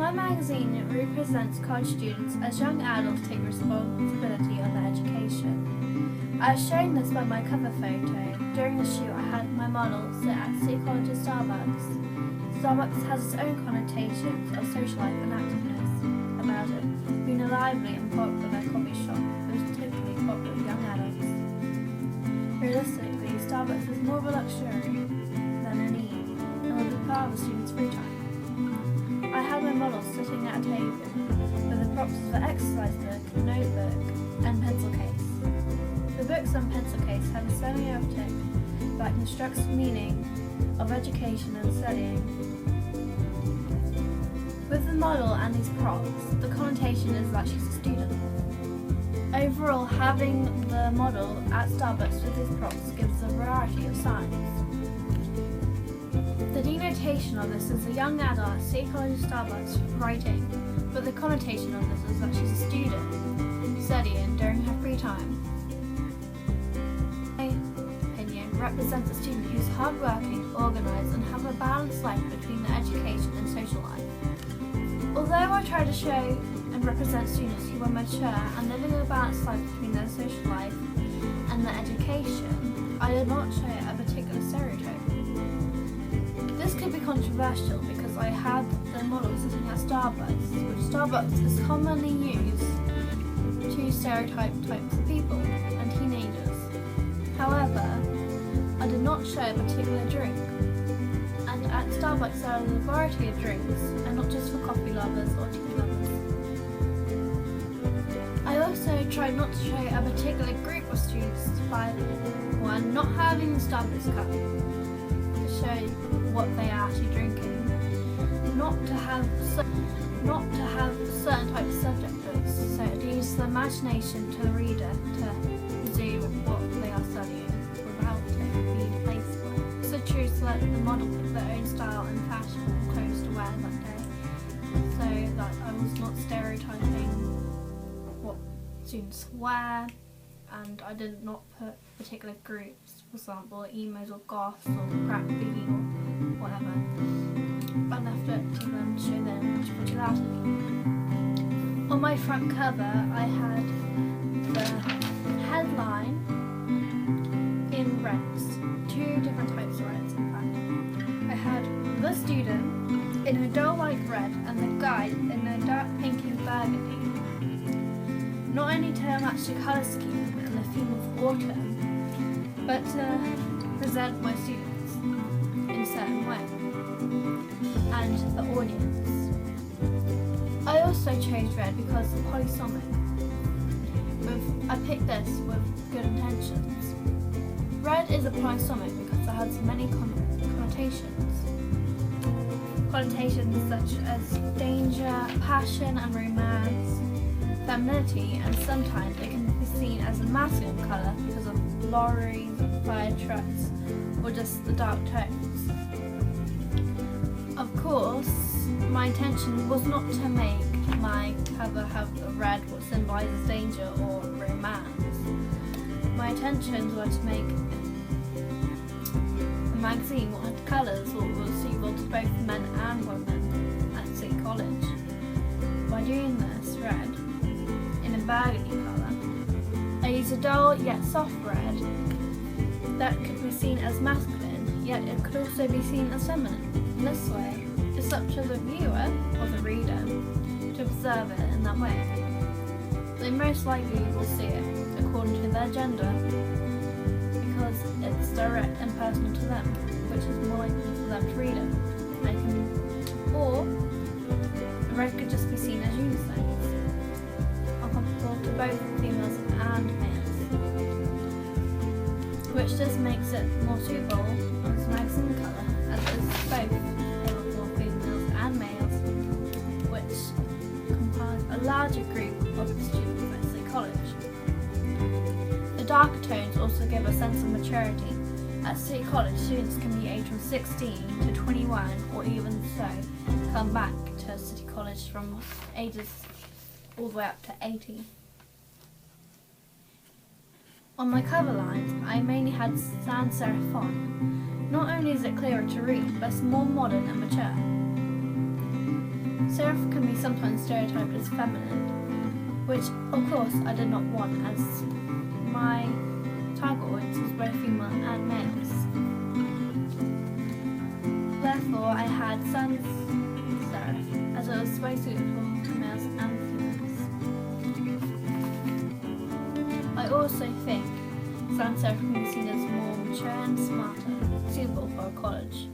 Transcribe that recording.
My magazine represents college students as young adults take responsibility of their education. I have shown this by my cover photo. During the shoot, I had my model sit at City College's Starbucks. Starbucks has its own connotations of social life and activeness about it, being a lively and popular coffee shop with typically popular young adults. Realistically, Starbucks is more of a luxury than a need, and will be part of the students' free time. I had my model sitting at a table with the props of an exercise book, notebook, and pencil case. The books and pencil case have a semiotic that constructs the meaning of education and studying. With the model and these props, the connotation is that she's a student. Overall, having the model at Starbucks with these props gives a variety of signs. The denotation of this is a young adult at City College Starbucks writing, but the connotation of this is that she's a student studying during her free time. My opinion represents a student who's hardworking, organised, and have a balanced life between their education and social life. Although I try to show and represent students who are mature and living a balanced life between their social life and their education, I did not show a particular stereotype. This could be controversial because I had the model sitting at Starbucks, which Starbucks is commonly used to stereotype types of people and teenagers. However, I did not show a particular drink. And at Starbucks there are a variety of drinks, and not just for coffee lovers or tea lovers. I also tried not to show a particular group of students by one not having the Starbucks cup to show what they are actually drinking, not to have certain types of subject books, so it leaves the imagination to the reader to do what they are studying without it being placed for. It's also true to let the model pick their own style and fashion and clothes to wear that day, so that I was not stereotyping what students wear, and I did not put particular groups, for example emos or goths or rap B or whatever. I left it to them to show their individuality. On my front cover I had the headline in reds, two different types of reds in fact. I had the student in a dull light red and the guide in a dark pinky burgundy. Not only to match the colour scheme and the theme of autumn, but to present my students in a certain way, and the audience. I also chose red because the polysommic. I picked this with good intentions. Red is a polysommic because it has many connotations. Connotations such as danger, passion and romance, femininity, and sometimes it can be seen as a masculine colour because of lorries, fire trucks, or just the dark tones. Of course, my intention was not to make my cover have the red what symbolises danger or romance. My intentions were to make a magazine what had colours what was suitable to both men and women at City College. By doing this red in a burgundy colour, I used a dull yet soft red that could be seen as masculine, yet it could also be seen as feminine. In this way, it's up to the viewer or the reader to observe it in that way. They most likely will see it according to their gender because it's direct and personal to them, which is more likely for them to read it. Or the red could just be seen as unisex, applicable to both females and males, which just makes it more suitable as a magazine colour, as it is both for females and males, which comprise a larger group of the students at City College. The darker tones also give a sense of maturity. At City College, students can be aged from 16 to 21, or even so, come back to City College from ages all the way up to 80. On my cover lines, I mainly had sans serif font. Not only is it clearer to read, but it's more modern and mature. serif can be sometimes stereotyped as feminine, which of course I did not want, as my target audience is both female and males. Therefore, I had sans serif, as it was both suitable for males and females. I also think sans serif can be seen as more mature and smarter, suitable for a college.